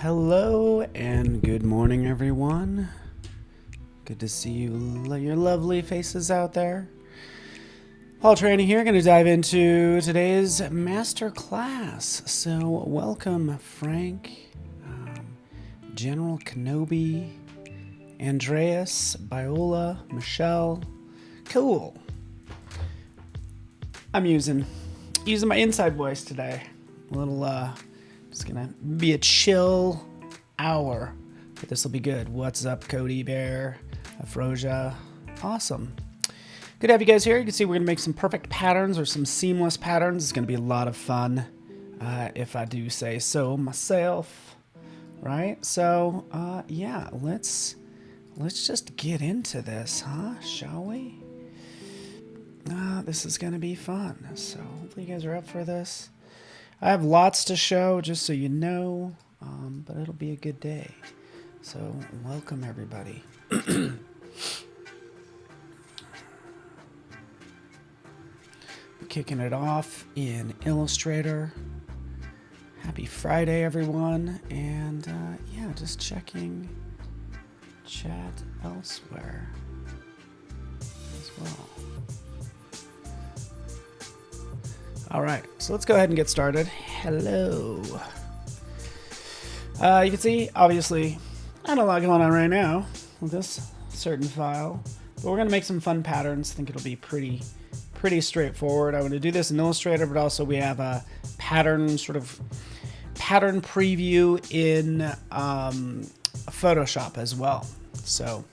Hello and good morning, everyone. Good to see your lovely faces out there. Paul Trani here, going to dive into today's Masterclass. So welcome Frank, General Kenobi, Andreas, Biola, Michelle. Cool. I'm using my inside voice today. A little, it's gonna be a chill hour, but this will be good. What's up, Cody Bear, Afrosia? Awesome. Good to have you guys here. You can see we're gonna make some perfect patterns or some seamless patterns. It's gonna be a lot of fun, if I do say so myself. Right? So, yeah, let's just get into this, huh? Shall we? This is gonna be fun. So hopefully you guys are up for this. I have lots to show, just so you know, but it'll be a good day. So welcome everybody. Kicking it off in Illustrator. Happy Friday, everyone. And yeah, just checking chat elsewhere as well. All right, so let's go ahead and get started. Hello. You can see, obviously, not a lot going on right now with this certain file, but we're gonna make some fun patterns. I think it'll be pretty straightforward. I want to do this in Illustrator, but also we have a pattern preview in Photoshop as well. So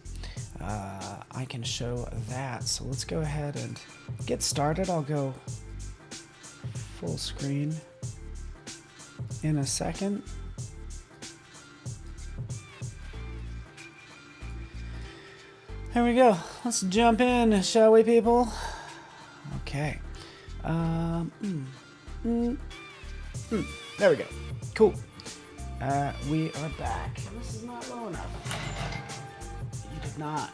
I can show that. So let's go ahead and get started. I'll go full screen in a second. There we go. Let's jump in, shall we, people? Okay. There we go. Cool. We are back. This is not low enough.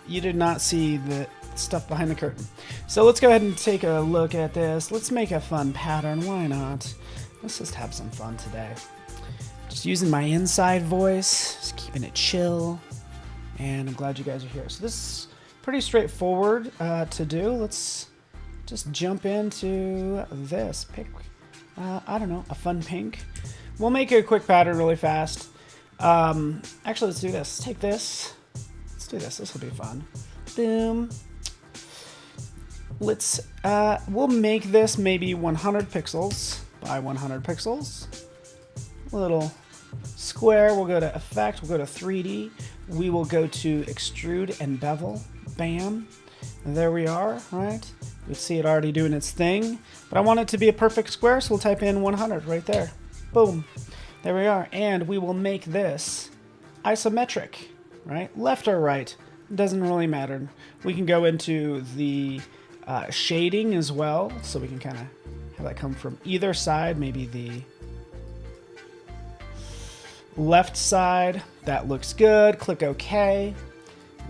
You did not see the stuff behind the curtain. So let's go ahead and take a look at this. Let's make a fun pattern. Why not? Let's just have some fun today. Just using my inside voice, just keeping it chill. And I'm glad you guys are here. So this is pretty straightforward to do. Let's just jump into this. Pick, I don't know, a fun pink. We'll make a quick pattern really fast. Actually, let's do this. Let's take this. Let's do this. This will be fun. Boom. Let's, we'll make this maybe 100 pixels by 100 pixels. A little square. We'll go to Effect. We'll go to 3D. We will go to Extrude and Bevel. Bam. And there we are, right? You see it already doing its thing. But I want it to be a perfect square, so we'll type in 100 right there. Boom. There we are. And we will make this isometric, right? Left or right. Doesn't really matter. We can go into the shading as well, so we can kind of have that come from either side. Maybe the left side. That looks good. Click OK.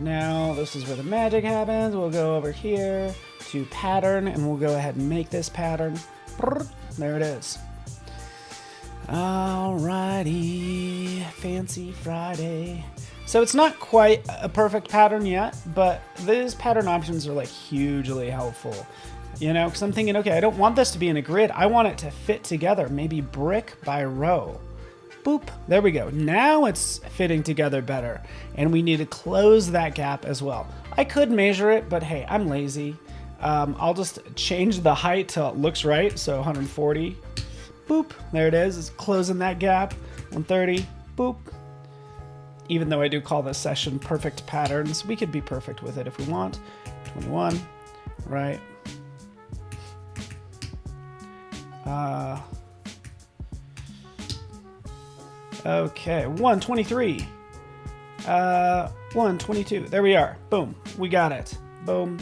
Now this is where the magic happens. We'll go over here to pattern, and we'll go ahead and make this pattern. There it is. Alrighty, fancy Friday. So it's not quite a perfect pattern yet, but these pattern options are like hugely helpful. You know, because I'm thinking, okay, I don't want this to be in a grid. I want it to fit together, maybe brick by row. Boop, there we go. Now it's fitting together better, and we need to close that gap as well. I could measure it, but hey, I'm lazy. I'll just change the height till it looks right, so 140. Boop, there it is. It's closing that gap. 130, boop. Even though I do call this session perfect patterns, we could be perfect with it if we want. 21, right? Okay, 123. 122. There we are. Boom. We got it. Boom.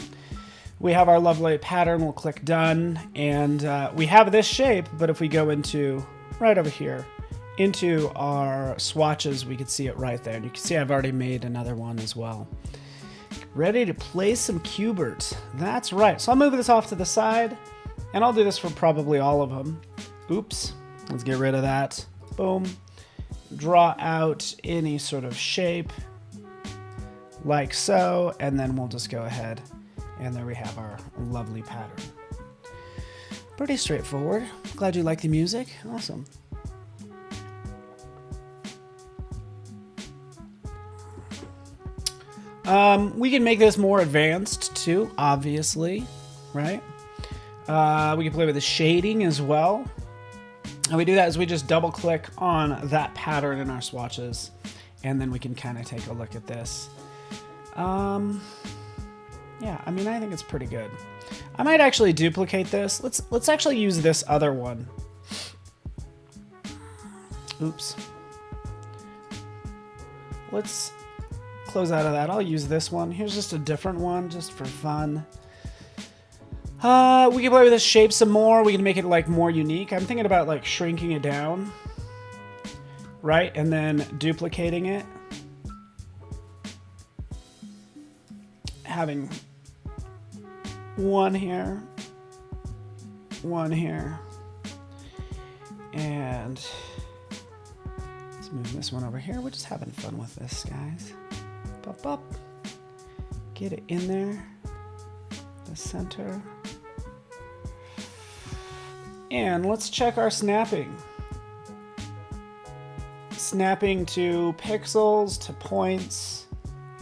We have our lovely pattern. We'll click done. And we have this shape, but if we go into right over here, into our swatches, we can see it right there. And you can see I've already made another one as well. Ready to play some cubert. That's right. So I'll move this off to the side, and I'll do this for probably all of them. Oops. Let's get rid of that. Boom. draw out any sort of shape like so, and then we'll just go ahead and there we have our lovely pattern. Pretty straightforward. Glad you like the music. Awesome. We can make this more advanced too, obviously, right? We can play with the shading as well. And we do that as we just double click on that pattern in our swatches, and then we can kind of take a look at this. Yeah, I mean, I think it's pretty good. I might actually duplicate this. Let's actually use this other one. Oops. Let's close out of that. I'll use this one. Here's just a different one, just for fun. We can play with this shape some more. We can make it like more unique. I'm thinking about like shrinking it down, right? And then duplicating it. Having one here, and let's move this one over here. We're just having fun with this, guys. Pop up, get it in there, the center, and let's check our snapping. Snapping to pixels, to points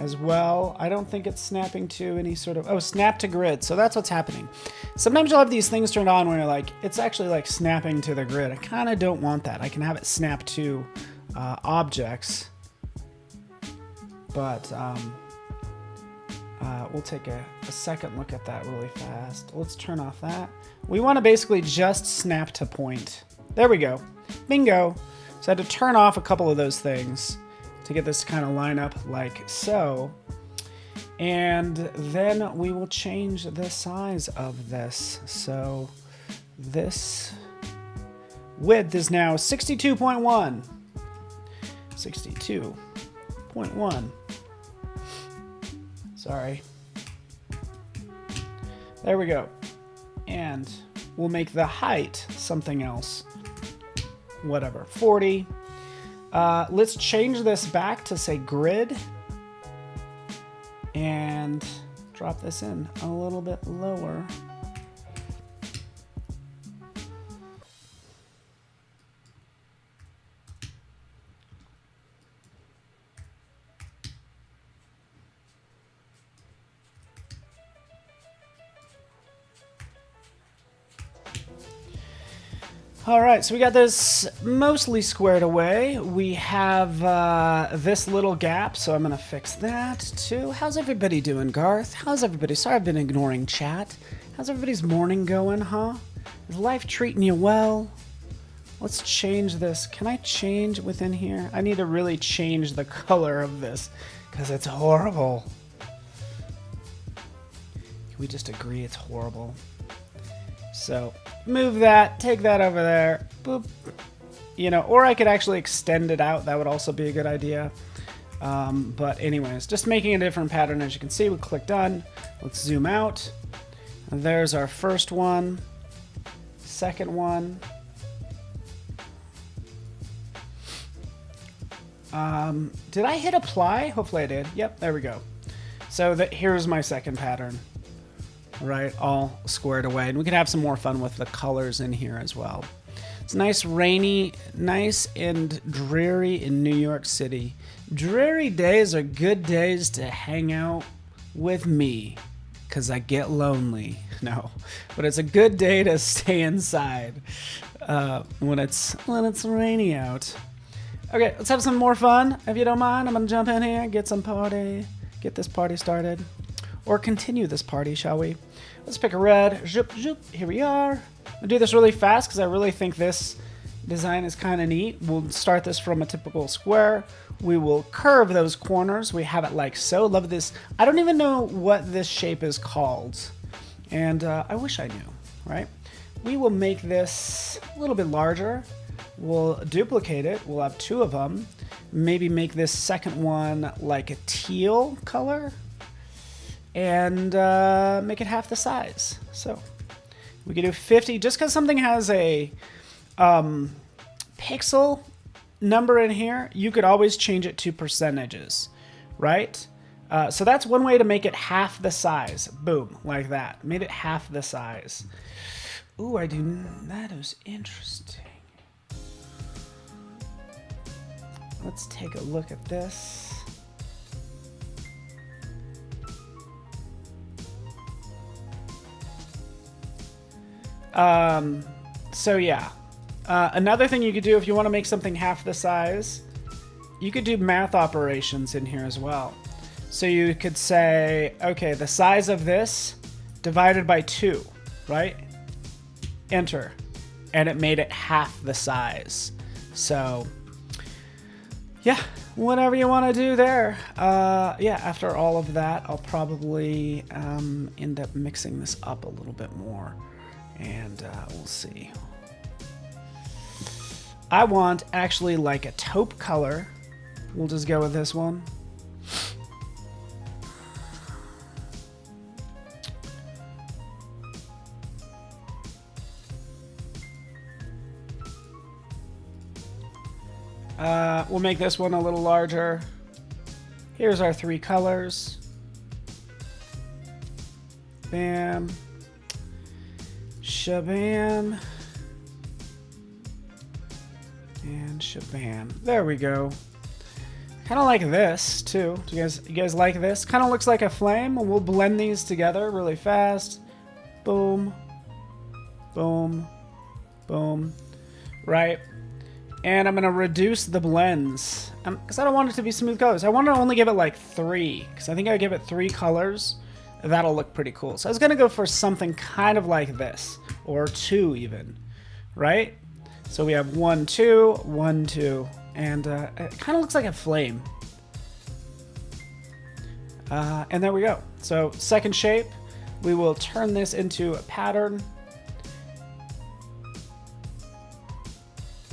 as well. I don't think it's snapping to any sort of, oh, snap to grid. So that's what's happening. Sometimes you'll have these things turned on where you're like, it's actually like snapping to the grid. I kind of don't want that. I can have it snap to objects, but we'll take a second look at that really fast. Let's turn off that. We want to basically just snap to point. There we go. Bingo. So I had to turn off a couple of those things to get this to kind of line up like so. And then we will change the size of this. So this width is now 62.1. 62.1. Sorry. There we go. And we'll make the height something else. Whatever, 40. Let's change this back to say grid and drop this in a little bit lower. All right, so we got this mostly squared away. We have this little gap, so I'm gonna fix that too. How's everybody doing, Garth? How's everybody? Sorry I've been ignoring chat. How's everybody's morning going, huh? Is life treating you well? Let's change this. Can I change within here? I need to really change the color of this because it's horrible. Can we just agree it's horrible? So move that, take that over there, boop. You know, or I could actually extend it out. That would also be a good idea. But anyways, just making a different pattern. As you can see, we click done. Let's zoom out. And there's our first one, second one. Did I hit apply? Hopefully I did. Yep, there we go. So here's my second pattern. Right, all squared away, and we can have some more fun with the colors in here as well. It's nice, rainy, nice and dreary in New York City. Dreary days are good days to hang out with me, because I get lonely. No, but it's a good day to stay inside when it's rainy out. Okay, let's have some more fun. If you don't mind, I'm gonna jump in here, get this party started. Or continue this party, shall we? Let's pick a red. Zoop, zoop. Here we are. I'll do this really fast because I really think this design is kind of neat. We'll start this from a typical square. We will curve those corners. We have it like so. Love this. I don't even know what this shape is called. And I wish I knew, right? We will make this a little bit larger. We'll duplicate it. We'll have two of them. Maybe make this second one like a teal color. And make it half the size. So we could do 50, just because something has a pixel number in here, you could always change it to percentages, right? So that's one way to make it half the size. Boom, like that. Made it half the size. Ooh, that is interesting. Let's take a look at this. So yeah, another thing you could do if you want to make something half the size, you could do math operations in here as well. So you could say, okay, the size of this divided by 2, right? Enter. And it made it half the size. So yeah, whatever you want to do there. Yeah, after all of that, I'll probably end up mixing this up a little bit more. And we'll see. I want actually like a taupe color. We'll just go with this one. We'll make this one a little larger. Here's our 3 colors. Bam. Shabam. And shabam. There we go. Kind of like this too. Do you guys like this? Kind of looks like a flame. We'll blend these together really fast. Boom. Boom. Boom. Right. And I'm going to reduce the blends because I don't want it to be smooth colors. I want to only give it like 3 because I think I give it 3 colors. That'll look pretty cool. So I was going to go for something kind of like this, or 2 even, right? So we have 1, 2, 1, 2, and it kind of looks like a flame. And there we go. So second shape, we will turn this into a pattern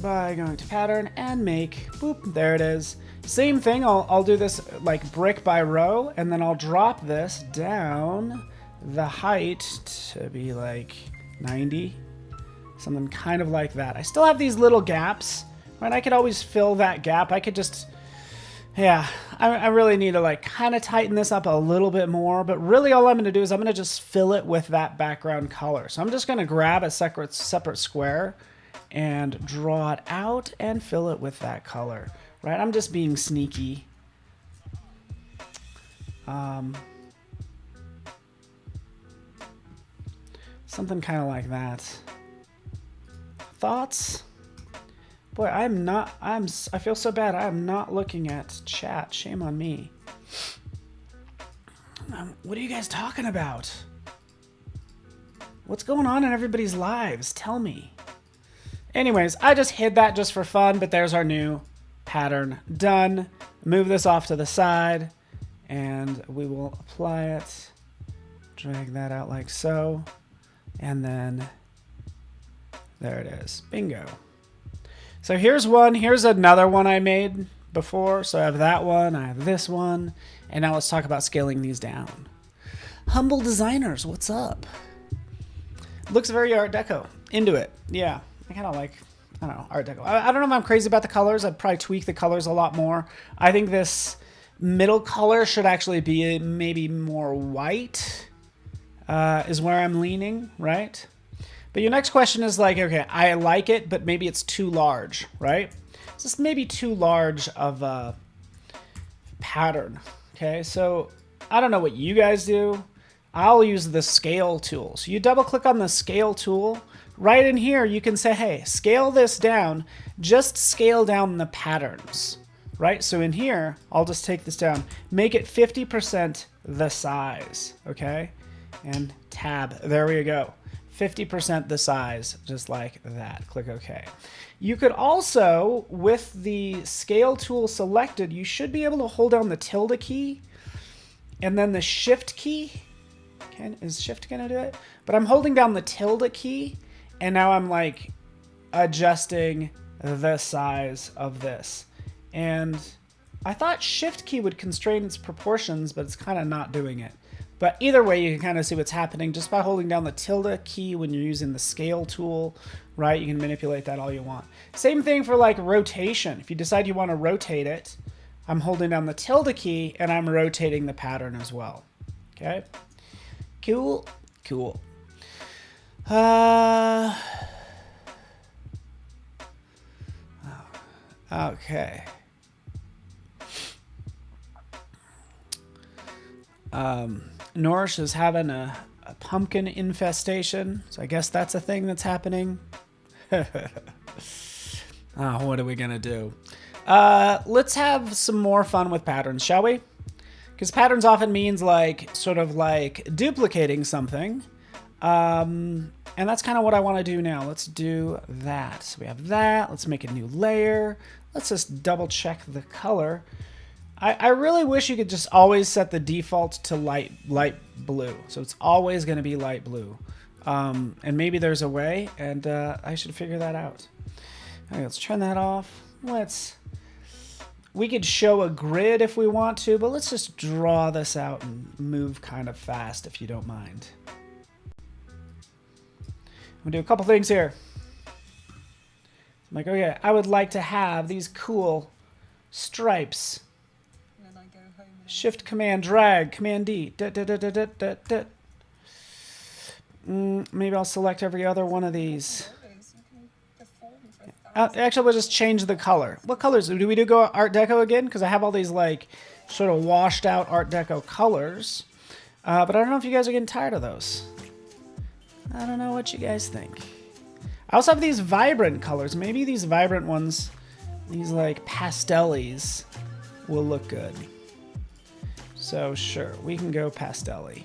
by going to pattern and make, boop, there it is. Same thing, I'll do this like brick by row, and then I'll drop this down the height to be like 90, something kind of like that. I still have these little gaps, right? I could always fill that gap. I could just, yeah, I really need to like kind of tighten this up a little bit more, but really all I'm going to do is I'm going to just fill it with that background color. So I'm just going to grab a separate square and draw it out and fill it with that color. Right, I'm just being sneaky. Something kind of like that. Thoughts? Boy, I feel so bad. I am not looking at chat. Shame on me. What are you guys talking about? What's going on in everybody's lives? Tell me. Anyways, I just hid that just for fun, but there's our new pattern done. Move this off to the side and we will apply it. Drag that out like so. And then there it is. Bingo. So here's one. Here's another one I made before. So I have that one. I have this one. And now let's talk about scaling these down. Humble designers, what's up? Looks very Art Deco. Into it. Yeah. I kind of like, I don't know, Art Deco. I don't know if I'm crazy about the colors. I'd probably tweak the colors a lot more. I think this middle color should actually be maybe more white, is where I'm leaning, right? But your next question is like, okay, I like it, but maybe it's too large, right? It's just maybe too large of a pattern, okay? So I don't know what you guys do. I'll use the scale tool. So you double click on the scale tool. Right in here, you can say, hey, scale this down. Just scale down the patterns, right? So in here, I'll just take this down. Make it 50% the size, okay? And tab, there we go. 50% the size, just like that. Click OK. You could also, with the scale tool selected, you should be able to hold down the tilde key and then the shift key. Okay, is shift gonna do it? But I'm holding down the tilde key. And now I'm like adjusting the size of this. And I thought shift key would constrain its proportions, but it's kind of not doing it. But either way, you can kind of see what's happening just by holding down the tilde key when you're using the scale tool, right? You can manipulate that all you want. Same thing for like rotation. If you decide you want to rotate it, I'm holding down the tilde key and I'm rotating the pattern as well. Okay. Cool. Cool. Okay. Norish is having a pumpkin infestation, so I guess that's a thing that's happening. What are we gonna do? Let's have some more fun with patterns, shall we? Because patterns often means like sort of like duplicating something. And that's kind of what I want to do now. Let's do that. So we have that. Let's make a new layer. Let's just double check the color. I really wish you could just always set the default to light blue. So it's always going to be light blue. And maybe there's a way, and I should figure that out. All right, let's turn that off. We could show a grid if we want to, but let's just draw this out and move kind of fast if you don't mind. I'm gonna do a couple things here. I'm like, okay, I would like to have these cool stripes. Shift, Command, drag, Command D. Maybe I'll select every other one of these. Actually, we'll just change the color. What colors? Do we go Art Deco again? Because I have all these like sort of washed out Art Deco colors. But I don't know if you guys are getting tired of those. I don't know what you guys think. I also have these vibrant colors. Maybe these vibrant ones, these like pastel-ies, will look good. So sure, we can go pastel-y.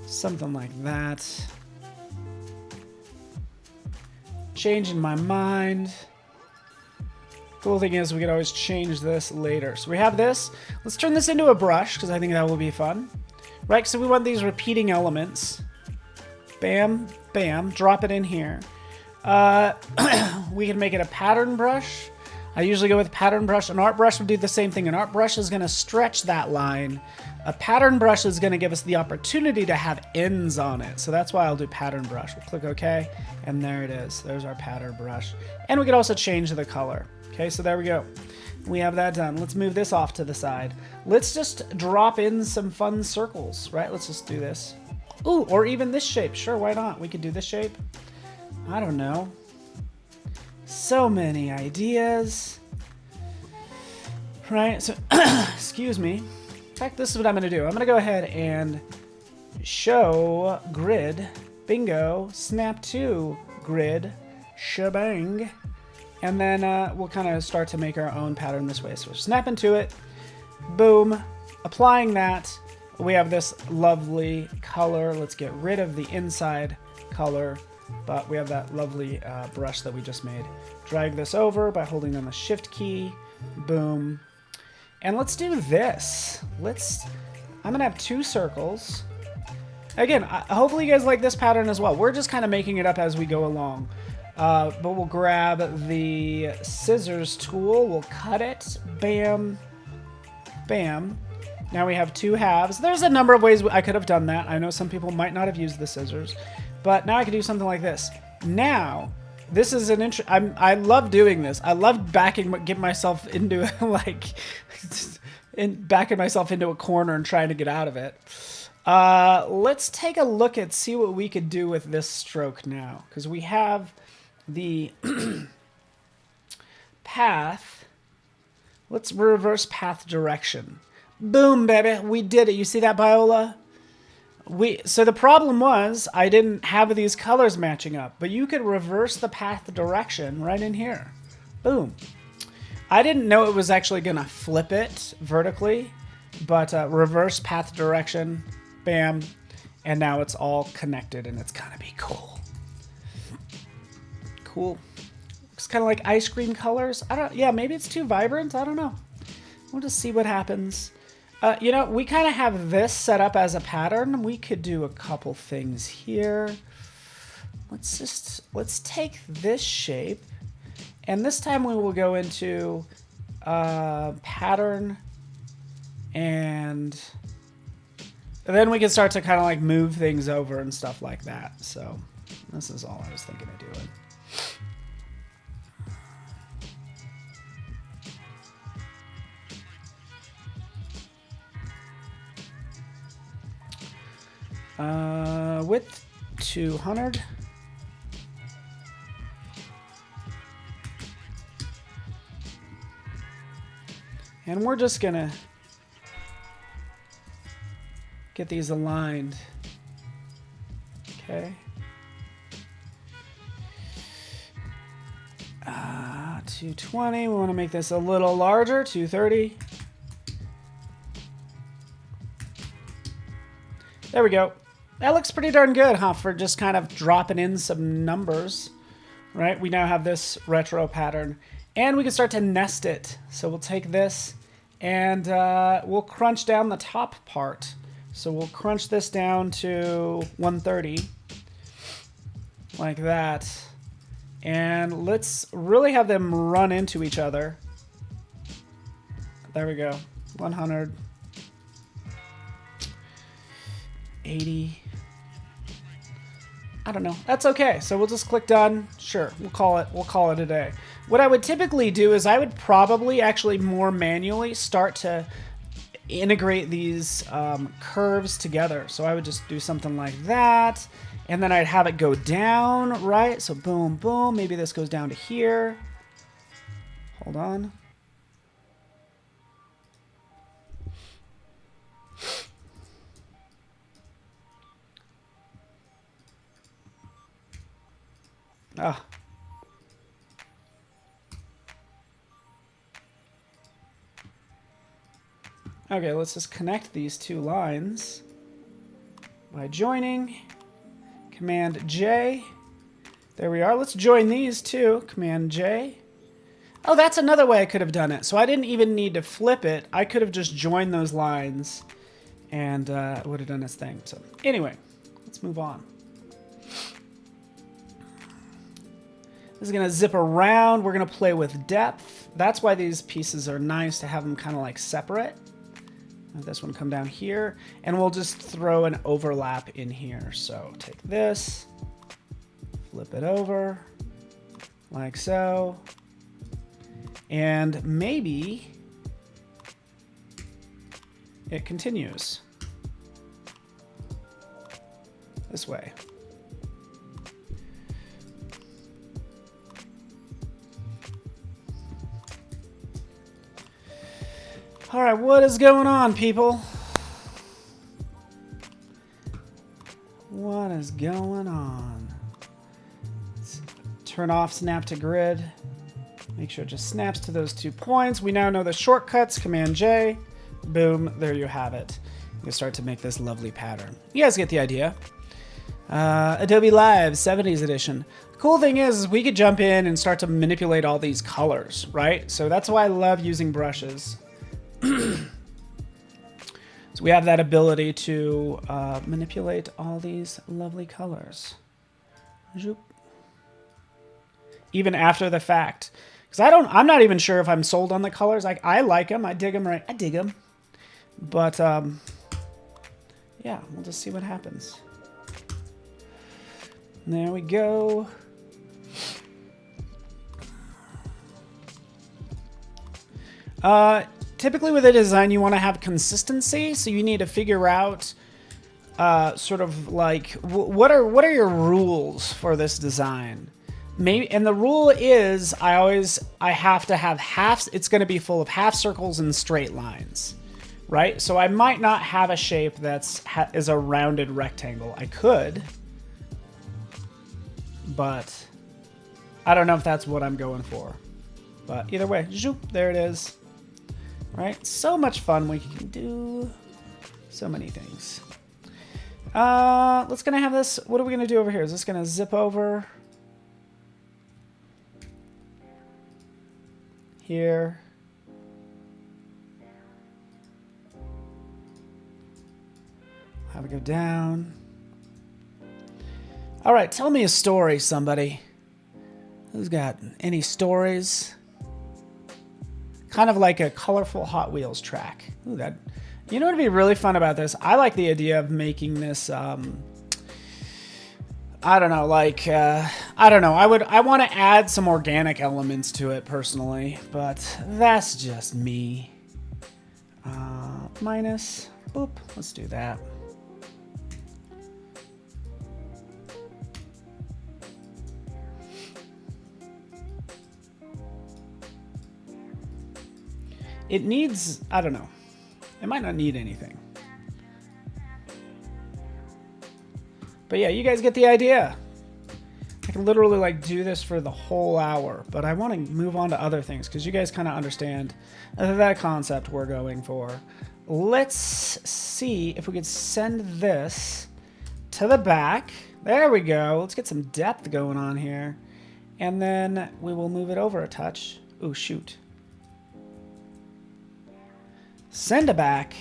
Something like that. Changing my mind. Cool thing is we can always change this later. So we have this. Let's turn this into a brush because I think that will be fun. Right, so we want these repeating elements. Bam, bam, drop it in here. We can make it a pattern brush. I usually go with pattern brush. An art brush would do the same thing. An art brush is going to stretch that line. A pattern brush is going to give us the opportunity to have ends on it. So that's why I'll do pattern brush. We'll click OK, and there it is. There's our pattern brush. And we can also change the color. Okay, so there we go. We have that done. Let's move this off to the side. Let's just drop in some fun circles, right? Let's just do this. Ooh, or even this shape. Sure, why not? We could do this shape. I don't know. So many ideas. Right, so, excuse me. In fact, this is what I'm going to do. I'm going to go ahead and show grid, bingo, snap to grid, shebang, and then we'll kind of start to make our own pattern this way. So we're snapping to it, boom, applying that. We have this lovely color. Let's get rid of the inside color, but we have that lovely brush that we just made. Drag this over by holding down the shift key, boom. And let's do this. I'm gonna have two circles. Again, hopefully you guys like this pattern as well. We're just kind of making it up as we go along. But we'll grab the scissors tool, we'll cut it, bam, bam. Now we have two halves. There's a number of ways I could have done that. I know some people might not have used the scissors, but now I can do something like this. Now, this is an I love doing this. I love getting myself into like, backing myself into a corner and trying to get out of it. Let's take a look at see what we could do with this stroke now, because we have the path. Let's reverse path direction. Boom, baby, we did it. You see that, Biola? So the problem was I didn't have these colors matching up, but you could reverse the path direction right in here. Boom. I didn't know it was actually going to flip it vertically, but reverse path direction, bam, and now it's all connected and it's going to be cool. Cool. Looks kind of like ice cream colors. Yeah, maybe it's too vibrant. I don't know. We'll just see what happens. You know, we kind of have this set up as a pattern. We could do a couple things here. Let's take this shape And this time we will go into pattern, and then we can start to kind of like move things over and stuff like that. So this is all I was thinking of doing. Width 200. And we're just gonna get these aligned. Okay. 220. We want to make this a little larger. 230. There we go. That looks pretty darn good, huh? For just kind of dropping in some numbers, right? We now have this retro pattern, and we can start to nest it. So we'll take this and we'll crunch down the top part. So we'll crunch this down to 130, like that. And let's really have them run into each other. There we go. 100. 80. I don't know. That's okay. So we'll just click done. Sure, we'll call it a day. What I would typically do is I would probably actually more manually start to integrate these curves together. So I would just do something like that, and then I'd have it go down, right? So boom, boom. Maybe this goes down to here. Hold on. Ah. Okay, let's just connect these two lines by joining. Command J. There we are. Let's join these two. Command J. Oh, that's another way I could have done it. So I didn't even need to flip it. I could have just joined those lines, and it would have done its thing. So anyway, let's move on. This is going to zip around. We're going to play with depth. That's why these pieces are nice to have them kind of like separate. This one come down here, and we'll just throw an overlap in here. So take this, flip it over, like so, and maybe it continues this way. All right, what is going on, people? What is going on? Let's turn off snap to grid. Make sure it just snaps to those 2 points. We now know the shortcuts. Command J. Boom, there you have it. You start to make this lovely pattern. You guys get the idea. Adobe Live 70s edition. The cool thing is we could jump in and start to manipulate all these colors, right? So that's why I love using brushes. So we have that ability to manipulate all these lovely colors. Even after the fact. Because I'm not even sure if I'm sold on the colors. I like them. I dig them, right? I dig them. But yeah, we'll just see what happens. There we go. Typically with a design, you want to have consistency, so you need to figure out sort of like what are your rules for this design. Maybe, and the rule is I have to have halves. It's going to be full of half circles and straight lines, right? So I might not have a shape is a rounded rectangle. I could, but I don't know if that's what I'm going for. But either way, zoop, there it is. Right? So much fun. We can do so many things. Let's gonna have this. What are we gonna do over here? Is this gonna zip over here? Have it go down. All right, tell me a story, somebody. Who's got any stories? Kind of like a colorful Hot Wheels track. Ooh, that. You know what would be really fun about this? I like the idea of making this. I don't know, like I don't know. I want to add some organic elements to it personally, but that's just me. Minus. Boop. Let's do that. It needs, I don't know. It might not need anything. But yeah, you guys get the idea. I can literally like do this for the whole hour, but I want to move on to other things because you guys kind of understand that concept we're going for. Let's see if we could send this to the back. There we go. Let's get some depth going on here. And then we will move it over a touch. Ooh, shoot. Send to back.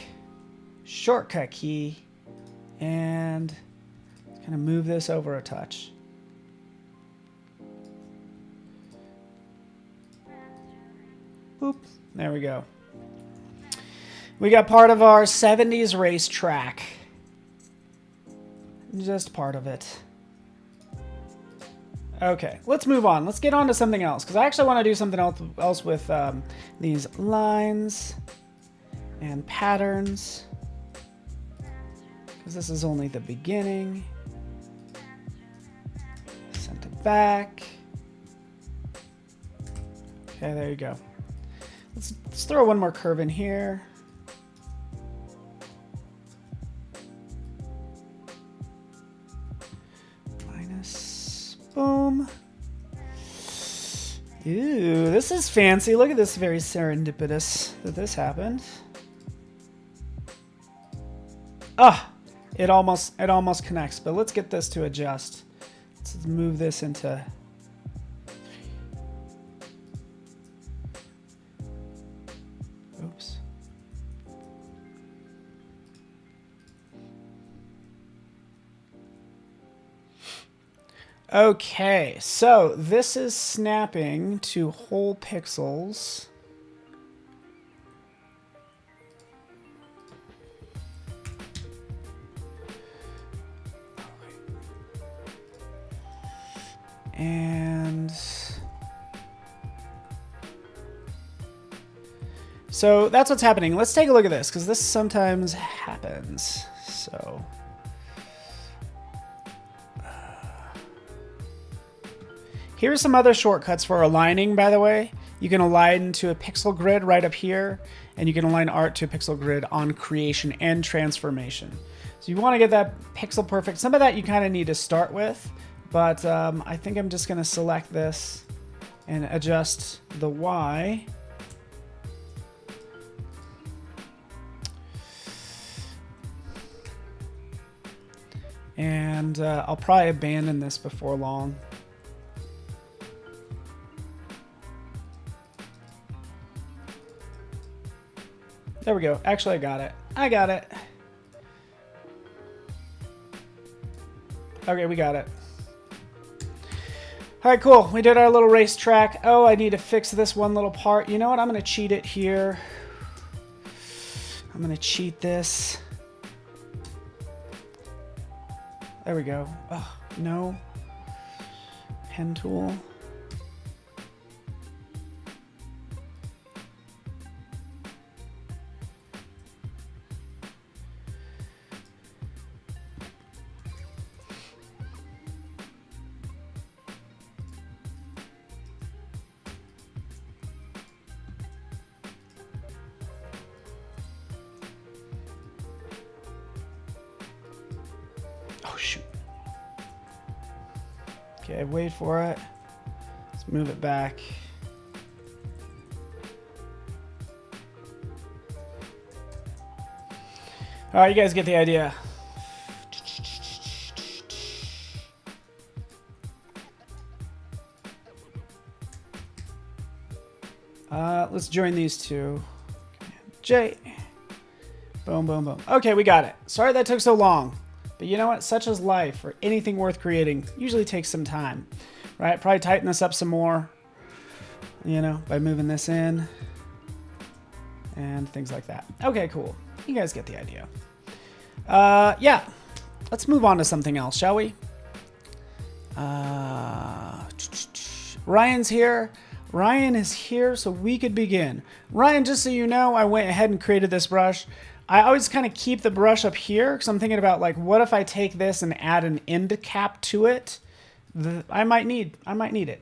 Shortcut key. And kind of move this over a touch. Boop. There we go. We got part of our 70s race track. Just part of it. Okay, let's move on. Let's get on to something else, because I actually want to do something else with these lines and patterns, because this is only the beginning. Send to back. Okay, there you go. Let's throw one more curve in here. Minus, boom. Ooh, this is fancy. Look at this, very serendipitous that this happened. Ah, it almost connects, but let's get this to adjust. Let's move this into. Oops. Okay, so this is snapping to whole pixels. And so that's what's happening. Let's take a look at this, because this sometimes happens. So here's some other shortcuts for aligning, by the way. You can align to a pixel grid right up here, and you can align art to a pixel grid on creation and transformation. So you want to get that pixel perfect. Some of that you kind of need to start with, but I think I'm just going to select this and adjust the Y. And I'll probably abandon this before long. There we go. Actually, I got it. I got it. Okay, we got it. All right, cool. We did our little racetrack. Oh, I need to fix this one little part. You know what? I'm going to cheat it here. I'm going to cheat this. There we go. Oh, no. Pen tool. Oh, shoot. Okay, wait for it. Let's move it back. All right, you guys get the idea. Let's join these two. J. Boom, boom, boom. Okay, we got it. Sorry that took so long. But you know what? Such is life, or anything worth creating usually takes some time. right? Probably tighten this up some more, you know, by moving this in and things like that. Okay, cool. You guys get the idea. Yeah, let's move on to something else, shall we? Ryan's here. Ryan is here, so we could begin. Ryan, just so you know, I went ahead and created this brush. I always kind of keep the brush up here because I'm thinking about, like, what if I take this and add an end cap to it? I might need it.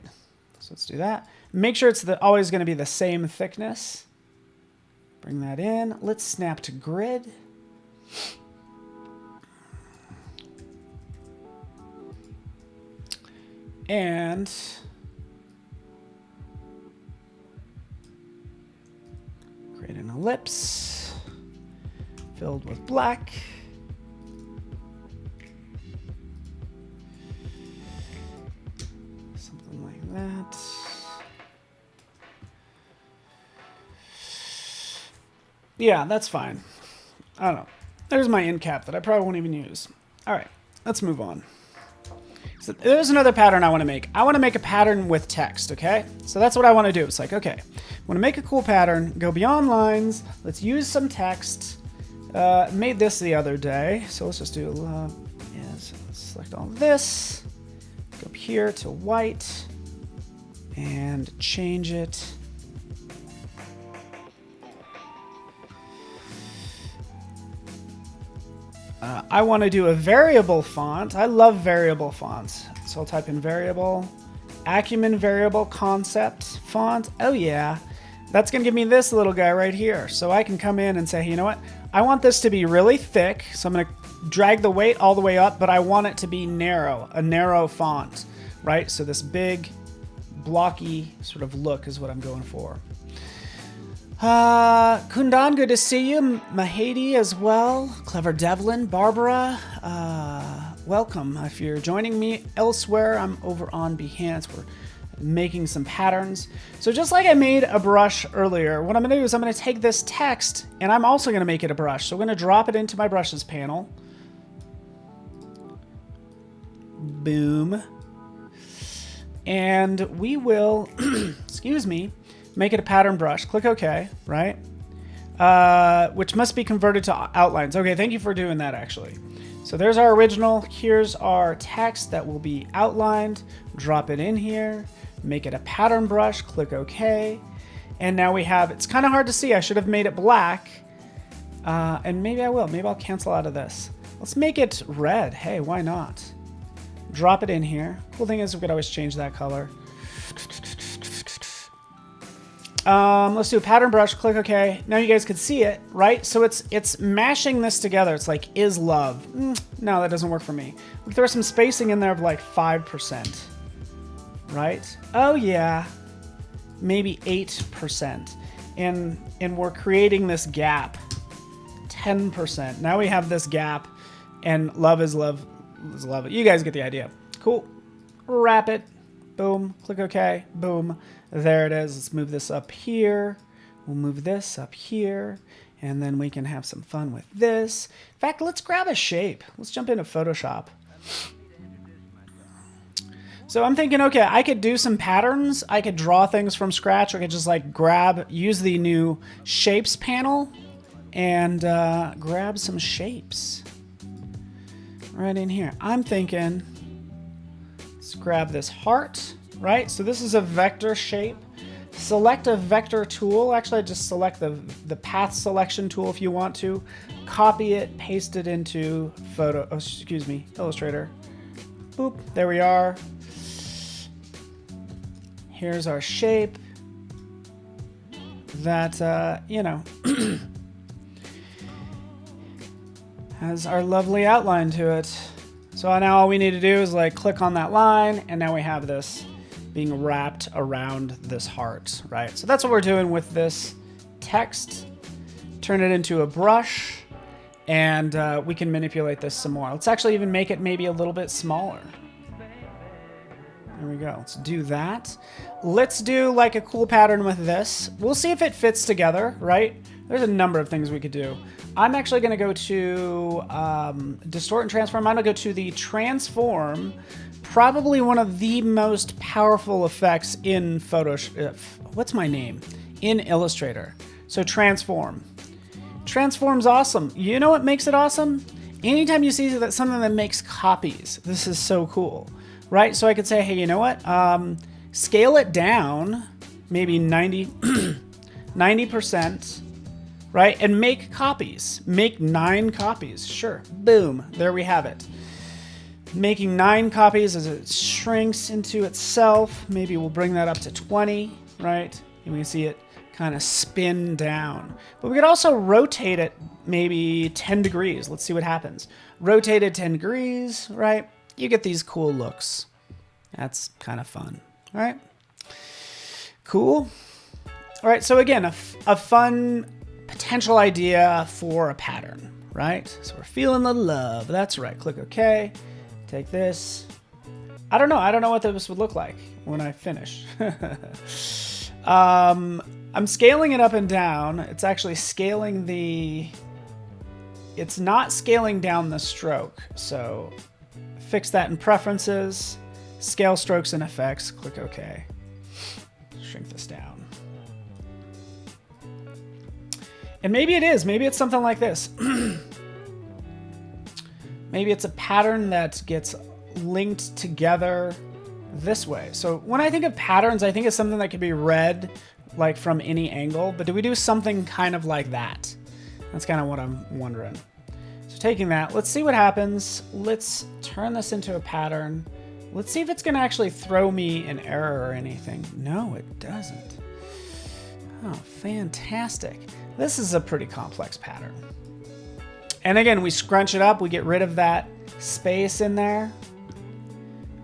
So let's do that. Make sure it's always going to be the same thickness. Bring that in. Let's snap to grid. And create an ellipse filled with black. Something like that. Yeah, that's fine. I don't know. There's my end cap that I probably won't even use. All right, let's move on. So there's another pattern I want to make. I want to make a pattern with text, okay? So that's what I want to do. It's like, okay, I want to make a cool pattern, go beyond lines, let's use some text. Made this the other day, so let's just do, so let's select all of this, go up here to white, and change it. I want to do a variable font. I love variable fonts. So I'll type in variable, Acumen variable concept font. Oh yeah, that's going to give me this little guy right here. So I can come in and say, hey, you know what? I want this to be really thick. So I'm going to drag the weight all the way up, but I want it to be narrow, a narrow font, right? So this big, blocky sort of look is what I'm going for. Kundan, good to see you. Mahady as well. Clever Devlin, Barbara, welcome. If you're joining me elsewhere, I'm over on Behance. We're making some patterns. So just like I made a brush earlier, what I'm going to do is I'm going to take this text and I'm also going to make it a brush. So I'm going to drop it into my brushes panel. Boom. And we will, excuse me, make it a pattern brush. Click OK, right? Which must be converted to outlines. Okay, thank you for doing that, actually. So there's our original. Here's our text that will be outlined. Drop it in here. Make it a pattern brush. Click OK. And now we have, it's kind of hard to see. I should have made it black. And maybe I will. Maybe I'll cancel out of this. Let's make it red. Hey, why not? Drop it in here. Cool thing is we could always change that color. Let's do a pattern brush, click OK. Now you guys can see it, right? So it's mashing this together. It's like, is love. No, that doesn't work for me. We throw some spacing in there of like 5%, right? Oh yeah, maybe 8%. And we're creating this gap, 10%. Now we have this gap and love is love is love. You guys get the idea. Cool. Wrap it. Boom. Click OK. Boom. There it is. Let's move this up here. We'll move this up here. And then we can have some fun with this. In fact, let's grab a shape. Let's jump into Photoshop. So I'm thinking, okay, I could do some patterns. I could draw things from scratch. Or I could just like use the new shapes panel and grab some shapes right in here. I'm thinking, let's grab this heart, right? So this is a vector shape. Select a vector tool. Actually, just select the path selection tool if you want to. Copy it, paste it into Illustrator. Boop, there we are. Here's our shape that, you know, has our lovely outline to it. So now all we need to do is like click on that line, and now we have this being wrapped around this heart, right? So that's what we're doing with this text. Turn it into a brush, and we can manipulate this some more. Let's actually even make it maybe a little bit smaller. There we go. Let's do that. Let's do like a cool pattern with this. We'll see if it fits together, right? There's a number of things we could do. I'm actually going to go to distort and transform. I'm going to go to the transform, probably one of the most powerful effects in Photoshop. What's my name? In Illustrator. So transform. Transform's awesome. You know what makes it awesome? Anytime you see that something that makes copies, this is so cool, right? So I could say, hey, you know what? Scale it down, maybe 90%, right? And make copies. Make 9 copies. Sure. Boom. There we have it. Making 9 copies as it shrinks into itself. Maybe we'll bring that up to 20, right? And we can see it kind of spin down. But we could also rotate it maybe 10 degrees. Let's see what happens. Rotate it 10 degrees, right? You get these cool looks. That's kind of fun, all right? Cool. All right, so again, a fun potential idea for a pattern, right? So we're feeling the love. That's right. Click OK. Take this. I don't know what this would look like when I finish. I'm scaling it up and down. It's actually scaling it's not scaling down the stroke. So fix that in preferences, scale strokes and effects, click OK. Shrink this down. And maybe it is, maybe it's something like this. Maybe it's a pattern that gets linked together this way. So when I think of patterns, I think of something that could be read like from any angle, but do we do something kind of like that? That's kind of what I'm wondering. So taking that, let's see what happens. Let's turn this into a pattern. Let's see if it's going to actually throw me an error or anything. No, it doesn't. Oh, fantastic. This is a pretty complex pattern. And again, we scrunch it up. We get rid of that space in there.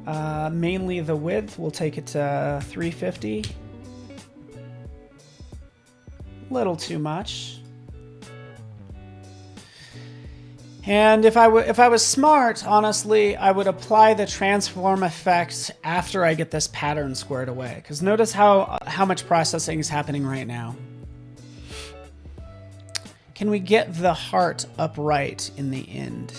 Mainly the width. We'll take it to 350. Little too much. And if I was smart, honestly, I would apply the transform effect after I get this pattern squared away. Because notice how much processing is happening right now. Can we get the heart upright in the end?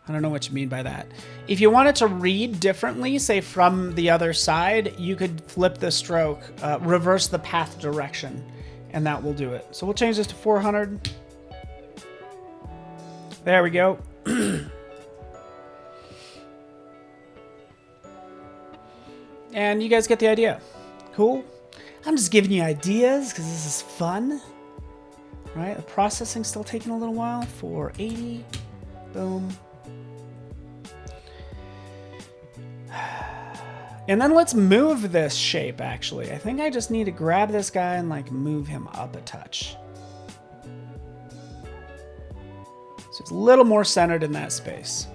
I don't know what you mean by that. If you wanted to read differently, say from the other side, you could flip the stroke, reverse the path direction, and that will do it. So we'll change this to 400. There we go. And you guys get the idea. Cool. I'm just giving you ideas because this is fun. Right? The processing's still taking a little while. 480. Boom. And then let's move this shape, actually. I think I just need to grab this guy and like move him up a touch. So it's a little more centered in that space.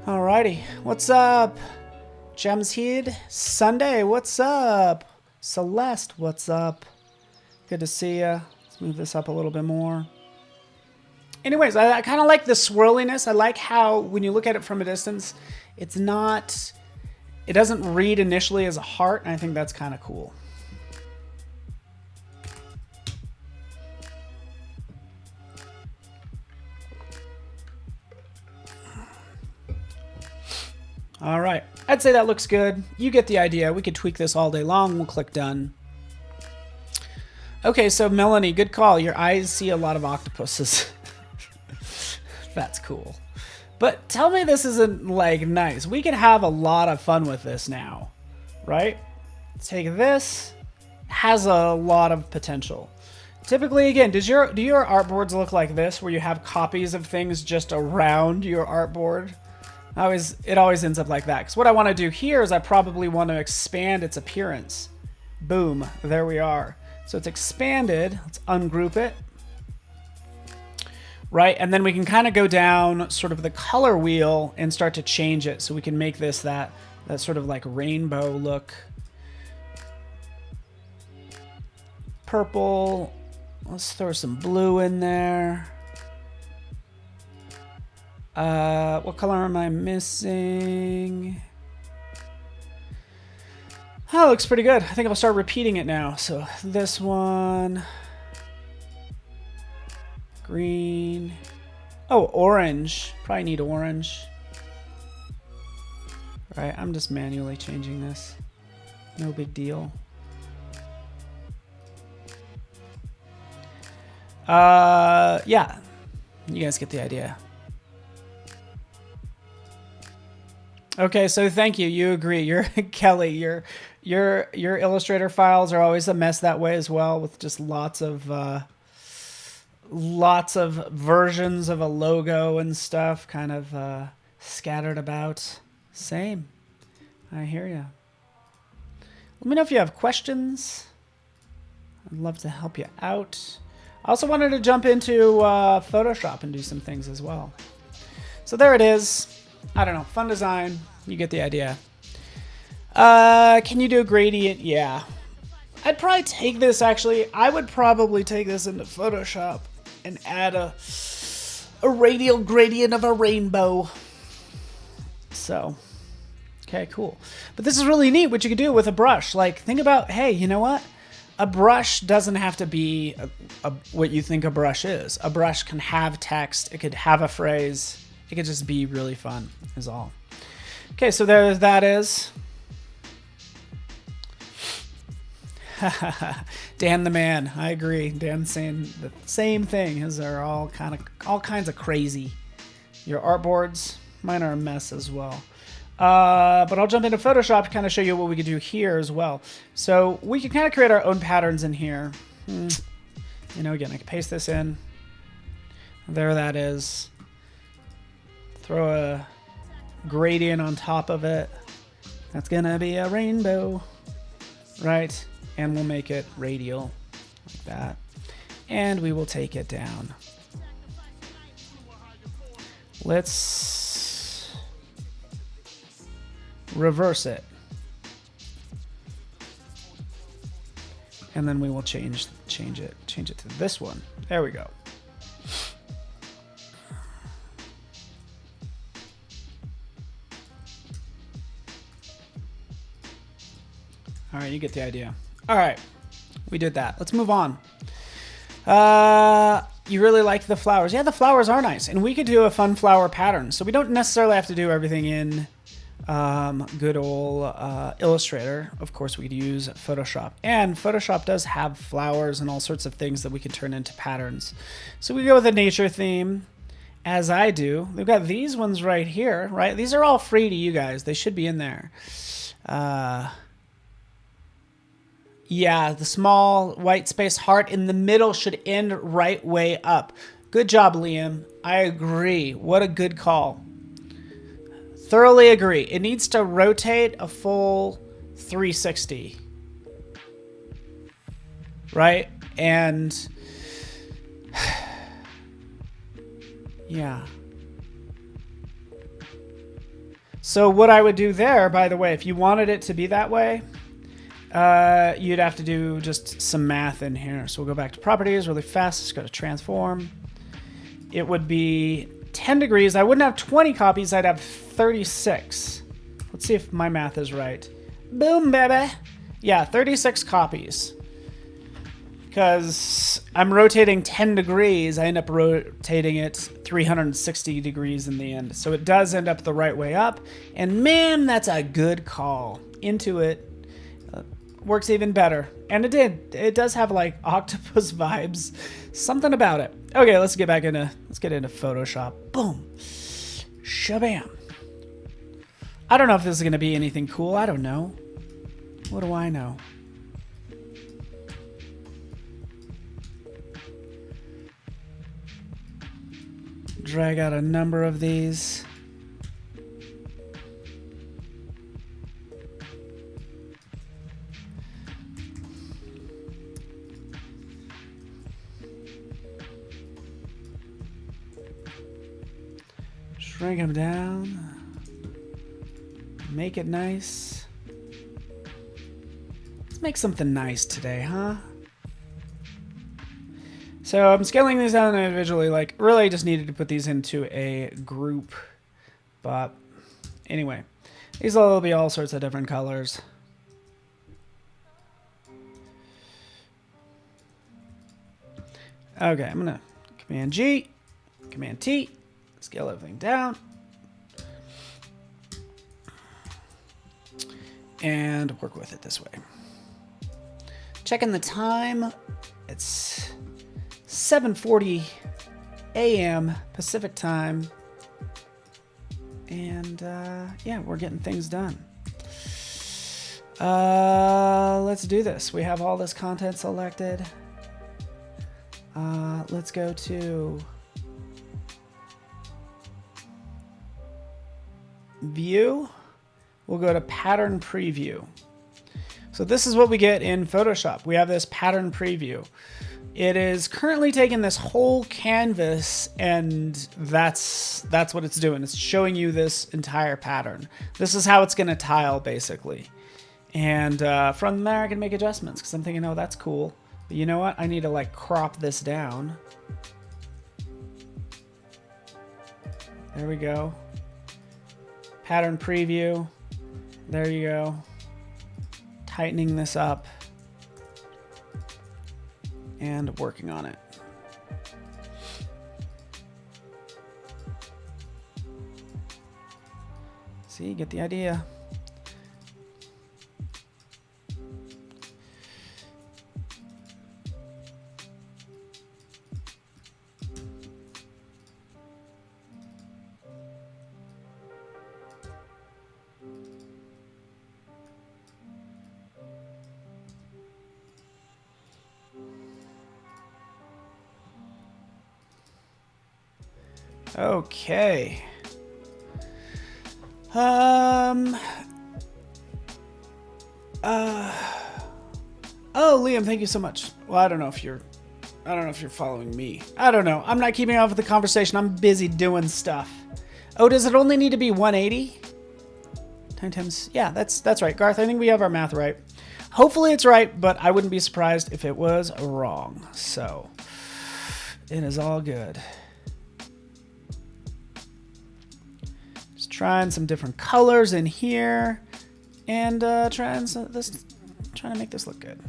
Alrighty, what's up? Gemsheed, Sunday, what's up? Celeste, what's up? Good to see ya. Let's move this up a little bit more. Anyways, I kind of like the swirliness. I like how when you look at it from a distance, it doesn't read initially as a heart, and I think that's kind of cool. All right, I'd say that looks good. You get the idea. We could tweak this all day long. We'll click done. Okay, so Melanie, good call. Your eyes see a lot of octopuses. That's cool. But tell me this isn't like nice. We could have a lot of fun with this now, right? Let's take this. Has a lot of potential. Typically, again, do your artboards look like this, where you have copies of things just around your artboard? It always ends up like that. Because what I want to do here is I probably want to expand its appearance. Boom, there we are. So it's expanded. Let's ungroup it. Right, and then we can kind of go down sort of the color wheel and start to change it. So we can make this that sort of like rainbow look. purple. Let's throw some blue in there. What color am I missing? Oh, looks pretty good. I think I'll start repeating it now. So this one. Green. Oh, orange. Probably need orange. Right, I'm just manually changing this. No big deal. Yeah. You guys get the idea. Okay, so thank you. You agree. You're Kelly. Your Illustrator files are always a mess that way as well, with just lots of versions of a logo and stuff kind of scattered about. Same. I hear you. Let me know if you have questions. I'd love to help you out. I also wanted to jump into Photoshop and do some things as well. So there it is. I don't know. Fun design. You get the idea. Can you do a gradient? Yeah. I'd probably take this, actually. I would probably take this into Photoshop and add a radial gradient of a rainbow. So, okay, cool. But this is really neat what you can do with a brush. Like, think about, hey, you know what? A brush doesn't have to be what you think a brush is. A brush can have text. It could have a phrase. It could just be really fun, is all. Okay, so there that is. Dan the man, I agree. Dan's saying the same thing. His are all kinds of crazy. Your artboards, mine are a mess as well. But I'll jump into Photoshop to kind of show you what we could do here as well. So we can kind of create our own patterns in here. You know, again, I can paste this in. There that is. Throw a gradient on top of it. That's gonna be a rainbow, right? And we'll make it radial like that. And we will take it down. Let's reverse it. And then we will change it to this one. There we go. All right, you get the idea. All right, we did that. Let's move on. You really like the flowers. Yeah, the flowers are nice. And we could do a fun flower pattern. So we don't necessarily have to do everything in good old Illustrator. Of course, we could use Photoshop. And Photoshop does have flowers and all sorts of things that we can turn into patterns. So we go with a nature theme, as I do. We've got these ones right here, right? These are all free to you guys. They should be in there. Yeah, the small white space heart in the middle should end right way up. Good job, Liam. I agree. What a good call. Thoroughly agree. It needs to rotate a full 360. Right? And yeah. So what I would do there, by the way, if you wanted it to be that way, you'd have to do just some math in here. So we'll go back to properties really fast. Let's go to transform. It would be 10 degrees. I wouldn't have 20 copies. I'd have 36. Let's see if my math is right. Boom, baby. Yeah, 36 copies. Because I'm rotating 10 degrees. I end up rotating it 360 degrees in the end. So it does end up the right way up. And man, that's a good call. Into it. Works even better. And it did. It does have like octopus vibes. Something about it. Okay, let's get into Photoshop. Boom. Shabam. I don't know if this is going to be anything cool. I don't know. What do I know? Drag out a number of these. Shrink them down. Make it nice. Let's make something nice today, huh? So I'm scaling these down individually. Like, really just needed to put these into a group. But anyway, these will be all sorts of different colors. Okay, I'm going to Command G, Command T, scale everything down. And work with it this way. Checking the time. It's 7:40 a.m. Pacific time. And yeah, we're getting things done. Let's do this. We have all this content selected. Let's go to View. We'll go to Pattern Preview. So this is what we get in Photoshop. We have this Pattern Preview. It is currently taking this whole canvas, and that's what it's doing. It's showing you this entire pattern. This is how it's going to tile, basically. And from there, I can make adjustments, because I'm thinking, oh, that's cool. But you know what? I need to, like, crop this down. There we go. Pattern Preview. There you go. Tightening this up. And working on it. See, you get the idea. Okay. Oh, Liam, thank you so much. Well, I don't know if you're following me. I don't know. I'm not keeping up with the conversation. I'm busy doing stuff. Oh, does it only need to be 180? 10 times. Yeah, that's right. Garth, I think we have our math right. Hopefully it's right, but I wouldn't be surprised if it was wrong. So it is all good. Just trying some different colors in here, and trying to make this look good.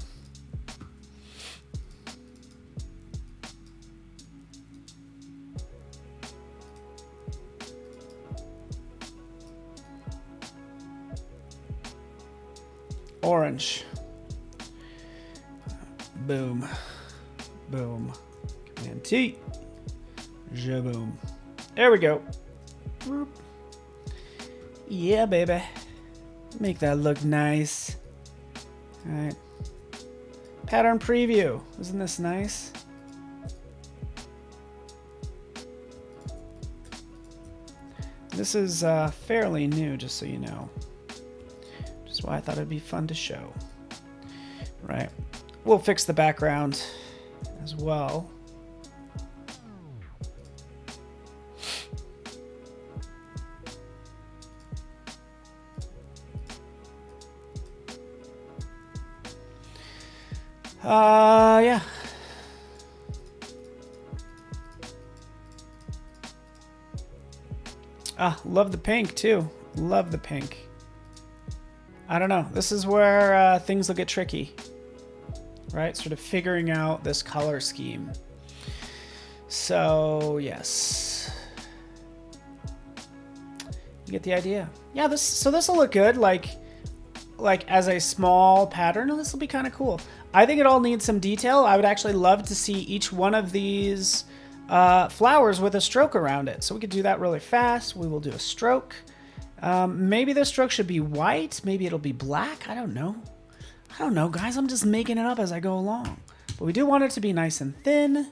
Orange. Boom. Boom. Command T. Jaboom. There we go. Whoop. Yeah, baby. Make that look nice. All right. Pattern Preview. Isn't this nice? This is fairly new, just so you know. Which is why I thought it'd be fun to show. Right. We'll fix the background as well. Yeah. Love the pink too. Love the pink. I don't know. This is where things will get tricky, right? Sort of figuring out this color scheme. So yes, you get the idea. Yeah. This will look good. Like as a small pattern, this will be kind of cool. I think it all needs some detail. I would actually love to see each one of these flowers with a stroke around it. So we could do that really fast. We will do a stroke. Maybe the stroke should be white. Maybe it'll be black. I don't know. Guys. I'm just making it up as I go along. But we do want it to be nice and thin,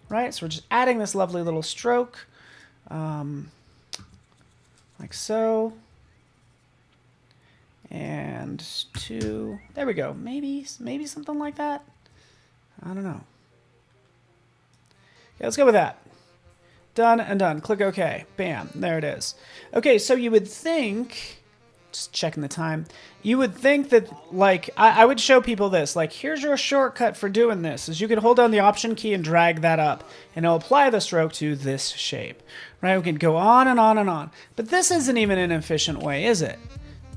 right? So we're just adding this lovely little stroke, like so. And 2. There we go. Maybe something like that. I don't know. Okay, let's go with that. Done and done. Click OK. Bam. There it is. Okay, so you would think Just checking the time. You would think that, like, I would show people this. Like, here's your shortcut for doing this. Is you can hold down the Option key and drag that up, and it'll apply the stroke to this shape. Right? We can go on and on and on. But this isn't even an efficient way, is it?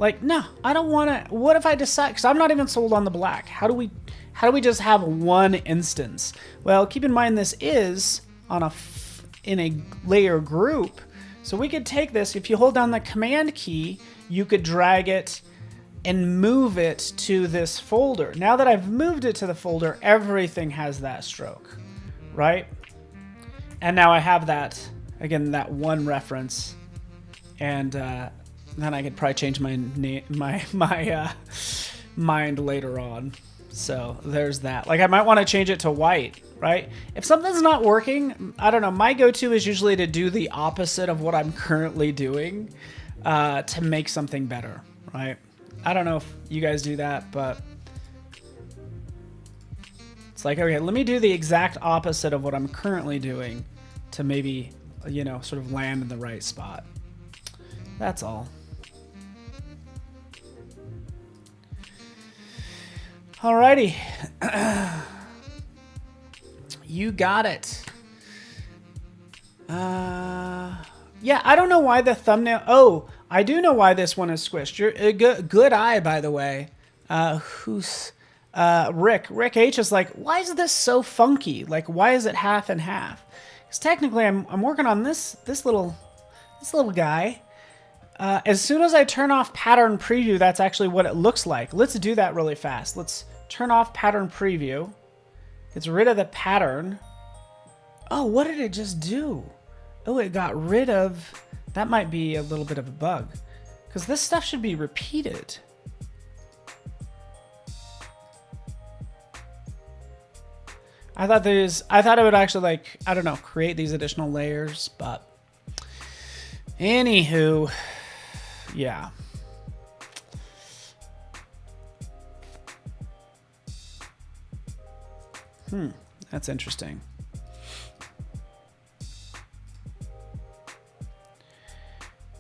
Like, no, I don't want to. What if I decide? Because I'm not even sold on the black. How do we just have one instance? Well, keep in mind this is on in a layer group. So we could take this. If you hold down the Command key, you could drag it and move it to this folder. Now that I've moved it to the folder, everything has that stroke, right? And now I have that, again, that one reference. And then I could probably change my mind later on. So there's that. Like, I might want to change it to white, right? If something's not working, I don't know. My go-to is usually to do the opposite of what I'm currently doing to make something better, right? I don't know if you guys do that, but it's like, okay, let me do the exact opposite of what I'm currently doing to maybe, you know, sort of land in the right spot. That's all. Alrighty. You got it. Yeah, I don't know why the thumbnail... Oh, I do know why this one is squished. You're a good eye, by the way. Rick H is like, why is this so funky? Like, why is it half and half? Because technically, I'm working on this little guy. As soon as I turn off pattern preview, that's actually what it looks like. Let's do that really fast. Let's turn off pattern preview. It's rid of the pattern. Oh, what did it just do? Oh, it got rid of... That might be a little bit of a bug. Because this stuff should be repeated. I thought it would actually, like, I don't know, create these additional layers, but... Anywho... Yeah. That's interesting.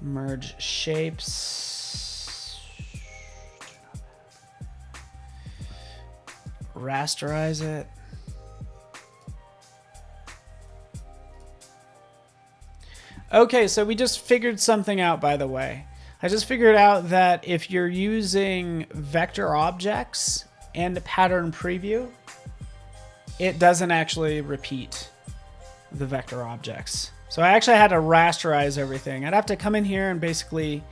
Merge shapes. Rasterize it. Okay, so we just figured something out, by the way. I just figured out that if you're using vector objects and pattern preview, it doesn't actually repeat the vector objects. So I actually had to rasterize everything. I'd have to come in here and basically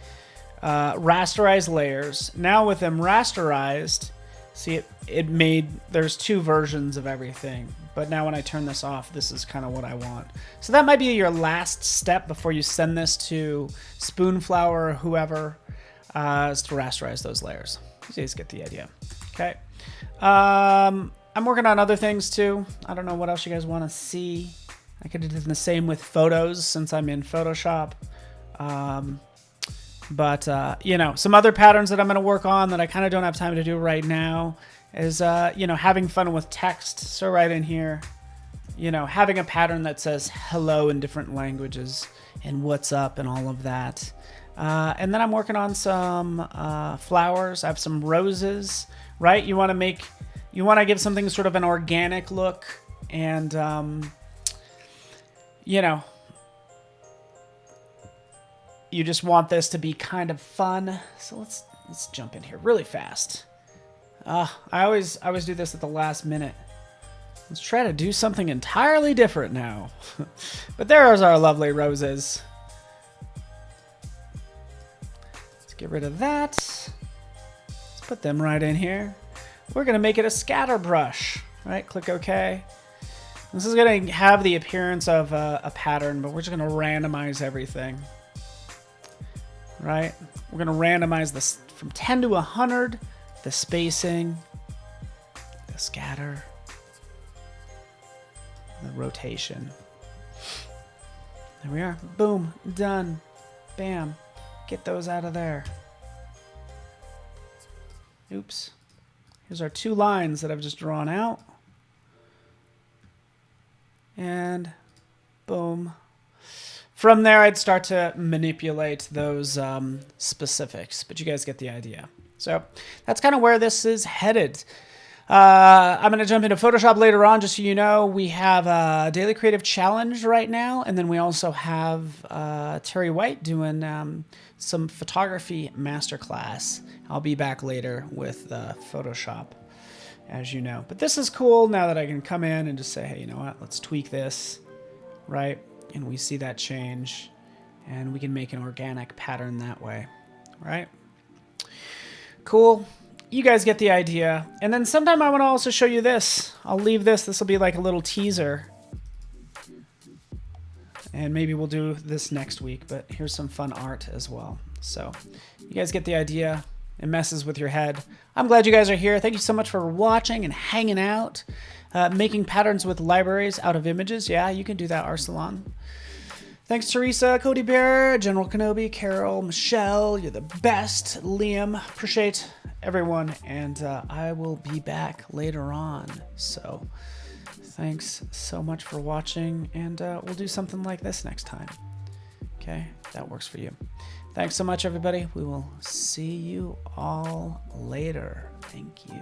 rasterize layers. Now with them rasterized, see it made, there's two versions of everything. But now when I turn this off, this is kind of what I want. So that might be your last step before you send this to Spoonflower or whoever, is to rasterize those layers. You guys get the idea. Okay. I'm working on other things too. I don't know what else you guys want to see. I could have done the same with photos since I'm in Photoshop. You know, some other patterns that I'm going to work on that I kind of don't have time to do right now is, you know, having fun with text. So right in here, you know, having a pattern that says hello in different languages and what's up and all of that. And then I'm working on some flowers. I have some roses, right? You want to give something sort of an organic look and, you know, you just want this to be kind of fun. So let's jump in here really fast. I always do this at the last minute. Let's try to do something entirely different now. But there's our lovely roses. Let's get rid of that. Let's put them right in here. We're going to make it a scatter brush, right? Click OK. This is going to have the appearance of a pattern, but we're just going to randomize everything, right? We're going to randomize this from 10 to 100, the spacing, the scatter, the rotation. There we are. Boom. Done. Bam. Get those out of there. Oops. Here's our two lines that I've just drawn out. And boom. from there, I'd start to manipulate those specifics, but you guys get the idea. So that's kind of where this is headed. I'm going to jump into Photoshop later on, just so you know. We have a Daily Creative Challenge right now, and then we also have Terry White doing some photography masterclass. I'll be back later with Photoshop, as you know. But this is cool now that I can come in and just say, hey, you know what? Let's tweak this, right? And we see that change, and we can make an organic pattern that way, right? Cool. You guys get the idea. And then sometime I want to also show you this. I'll leave this. This will be like a little teaser. And maybe we'll do this next week, but here's some fun art as well. So you guys get the idea. It messes with your head. I'm glad you guys are here. Thank you so much for watching and hanging out. Making patterns with libraries out of images. Yeah, you can do that, Arsalan. Thanks, Teresa, Cody Bear, General Kenobi, Carol, Michelle. You're the best. Liam, appreciate everyone. And I will be back later on. So thanks so much for watching. And we'll do something like this next time. Okay, that works for you. Thanks so much, everybody. We will see you all later. Thank you.